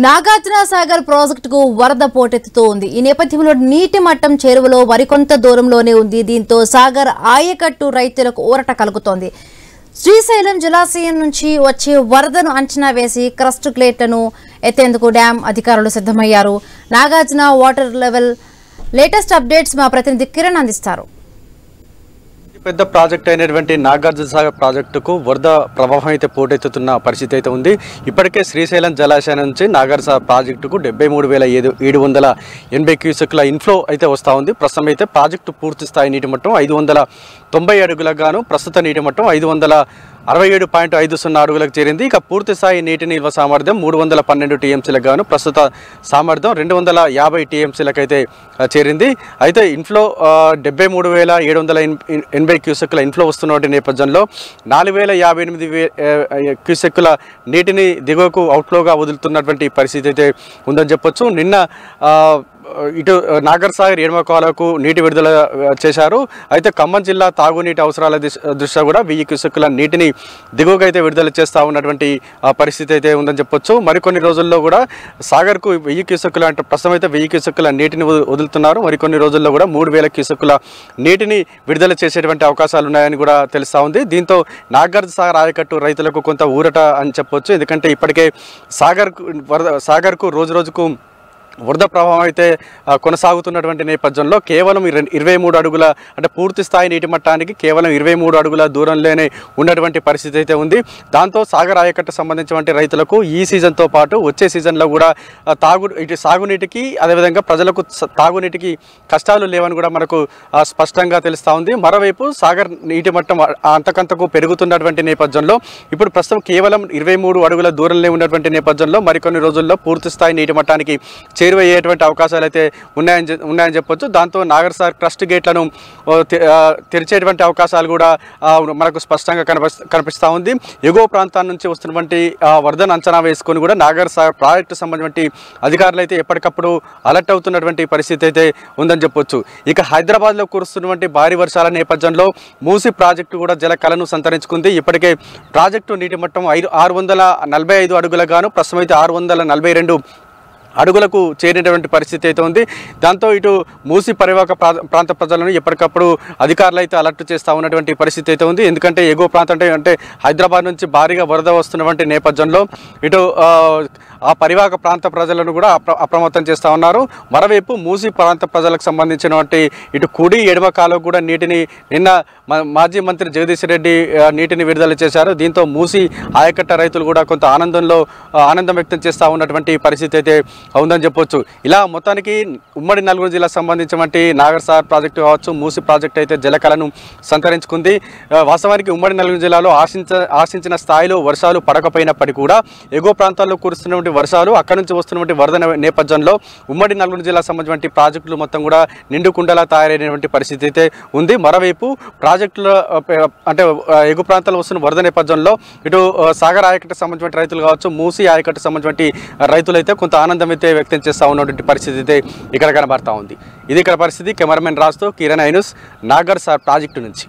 నాగార్జున సాగర్ ప్రాజెక్టుకు వరద పోటెత్తుతోంది. ఈ నేపథ్యంలో నీటి మట్టం చెరువులో మరికొంత దూరంలోనే ఉంది. దీంతో సాగర్ ఆయకట్టు రైతులకు ఊరట కలుగుతోంది. శ్రీశైలం జలాశయం నుంచి వచ్చే వరదను అంచనా వేసి క్రస్ట్ ప్లేట్లను ఎత్తేందుకు డ్యాం అధికారులు సిద్ధమయ్యారు. Nagarjuna water level latest updates మా ప్రతినిధి కిరణ్ అందిస్తారు. పెద్ద ప్రాజెక్ట్ అయినటువంటి నాగార్జున సాగర్ ప్రాజెక్టుకు వరద ప్రవాహం అయితే పోటెత్తుతున్న పరిస్థితి అయితే ఉంది. ఇప్పటికే శ్రీశైలం జలాశయం నుంచి నాగార్జున సాగర్ ప్రాజెక్టుకు 73,780 క్యూసెక్ల ఇన్ఫ్లో అయితే వస్తూ ఉంది. ప్రస్తుతం అయితే ప్రాజెక్టు పూర్తి స్థాయి నీటి మట్టం 590 అడుగులకు గాను ప్రస్తుత నీటి మట్టం 567.50 అడుగులకు చేరింది. ఇక పూర్తి స్థాయి నీటి నిల్వ సామర్థ్యం 312 టీఎంసీలకు గాను ప్రస్తుత సామర్థ్యం 250 టీఎంసీలకు అయితే చేరింది. అయితే ఇన్ఫ్లో 73,780 క్యూసెక్ల ఇన్ఫ్లో వస్తున్న నేపథ్యంలో 4,058 క్యూసెక్ల నీటిని దిగువకు అవుట్ఫ్లోగా వదులుతున్నటువంటి పరిస్థితి అయితే ఉందని చెప్పొచ్చు. నిన్న ఇటు నాగర్ సాగర్ ఎడమ కాలువకు నీటి విడుదల చేశారు. అయితే ఖమ్మం జిల్లా తాగునీటి అవసరాల దృష్ట్యా కూడా 1000 క్యూసెక్కుల నీటిని దిగువకు అయితే విడుదల చేస్తూ ఉన్నటువంటి పరిస్థితి అయితే ఉందని చెప్పొచ్చు. మరికొన్ని రోజుల్లో కూడా సాగర్కు 1000 క్యూసెక్కుల అంటే ప్రస్తుతం అయితే 1000 క్యూసెక్కుల నీటిని వదులుతున్నారు. మరికొన్ని రోజుల్లో కూడా 3000 క్యూసెక్కుల నీటిని విడుదల చేసేటువంటి అవకాశాలు ఉన్నాయని కూడా తెలుస్తూ ఉంది. దీంతో నాగార్జున సాగర్ ఆయకట్టు రైతులకు కొంత ఊరట అని చెప్పొచ్చు. ఎందుకంటే ఇప్పటికే సాగర్కు రోజు రోజుకు వరద ప్రవాహం అయితే కొనసాగుతున్నటువంటి నేపథ్యంలో కేవలం 23 అడుగుల అంటే పూర్తి స్థాయి నీటి మట్టానికి కేవలం 23 అడుగుల దూరంలోనే ఉన్నటువంటి పరిస్థితి అయితే ఉంది. దాంతో సాగర్ ఆయకట్టు సంబంధించినటువంటి రైతులకు ఈ సీజన్తో పాటు వచ్చే సీజన్లో కూడా సాగునీటికి అదేవిధంగా ప్రజలకు తాగునీటికి కష్టాలు లేవని కూడా మనకు స్పష్టంగా తెలుస్తూ ఉంది. మరోవైపు సాగర్ నీటి మట్టం అంతకంతకు పెరుగుతున్నటువంటి నేపథ్యంలో ఇప్పుడు ప్రస్తుతం కేవలం 23 అడుగుల దూరంలో ఉన్నటువంటి నేపథ్యంలో మరికొన్ని రోజుల్లో పూర్తి స్థాయి నీటి మట్టానికి చేరువయ్యేటువంటి అవకాశాలు అయితే ఉన్నాయని చెప్పొచ్చు. దాంతో నాగర్ సాగర్ క్రస్ట్ గేట్లను తెరిచేటువంటి అవకాశాలు కూడా మనకు స్పష్టంగా కనిపిస్తూ ఉంది. ఎగువ ప్రాంతాల నుంచి వస్తున్నటువంటి వరదను అంచనా వేసుకొని కూడా నాగర్ సాగర్ ప్రాజెక్టు సంబంధించిన అధికారులు అయితే ఎప్పటికప్పుడు అలర్ట్ అవుతున్నటువంటి పరిస్థితి అయితే ఉందని చెప్పొచ్చు. ఇక హైదరాబాద్లో కురుస్తున్నటువంటి భారీ వర్షాల నేపథ్యంలో మూసీ ప్రాజెక్టు కూడా జలకళను సంతరించుకుంది. ఇప్పటికే ప్రాజెక్టు నీటి మట్టం 645 అడుగులకు గాను ప్రస్తుతం అయితే 642 అడుగులకు చేరినటువంటి పరిస్థితి అయితే ఉంది. దాంతో ఇటు మూసీ పరివాహక ప్రాంత ప్రజలను ఎప్పటికప్పుడు అధికారులు అయితే అలర్ట్ చేస్తూ ఉన్నటువంటి పరిస్థితి అయితే ఉంది. ఎందుకంటే ఎగువ ప్రాంతం అంటే హైదరాబాద్ నుంచి భారీగా వరద వస్తున్నటువంటి నేపథ్యంలో ఇటు ఆ పరివాహక ప్రాంత ప్రజలను కూడా అప్రమత్తం చేస్తూ ఉన్నారు. మరోవైపు మూసీ ప్రాంత ప్రజలకు సంబంధించినటువంటి ఇటు కుడి ఎడమ కాలువకు కూడా నీటిని నిన్న మాజీ మంత్రి జగదీష్ రెడ్డి నీటిని విడుదల చేశారు. దీంతో మూసీ ఆయకట్ట రైతులు కూడా కొంత ఆనందం వ్యక్తం చేస్తూ ఉన్నటువంటి పరిస్థితి అయితే ఉందని చెప్పొచ్చు. ఇలా మొత్తానికి ఉమ్మడి నల్గొండ జిల్లాకు సంబంధించినటువంటి నాగర్ సాగర్ ప్రాజెక్టు కావచ్చు, మూసీ ప్రాజెక్టు అయితే జలకళను సంతరించుకుంది. వాస్తవానికి ఉమ్మడి నల్గొండ జిల్లాలో ఆశించిన స్థాయిలో వర్షాలు పడకపోయినప్పటికీ కూడా ఎగువ ప్రాంతాల్లో కురుస్తున్నటువంటి వర్షాలు అక్కడి నుంచి వస్తున్నటువంటి వరద నేపథ్యంలో ఉమ్మడి నల్గొండ జిల్లాకు సంబంధించిన ప్రాజెక్టులు మొత్తం కూడా నిండుకుండలా తయారైనటువంటి పరిస్థితి అయితే ఉంది. మరోవైపు ప్రాజెక్టుల అంటే ఎగువ ప్రాంతాల్లో వస్తున్న వరద నేపథ్యంలో ఇటు సాగర్ ఆయకట్టుకు సంబంధించిన రైతులు కావచ్చు, మూసీ ఆయకట్టుకు సంబంధించిన రైతులు అయితే కొంత ఆనందం అయితే వ్యక్తం చేస్తూ ఉన్నటువంటి పరిస్థితి అయితే ఇక్కడ కనబడతా ఉంది. ఇది ఇక్కడ పరిస్థితి. కెమెరామెన్ రాజుతో కిరణ్ ఐనూస్ నాగర్ సాగర్ ప్రాజెక్టు నుంచి.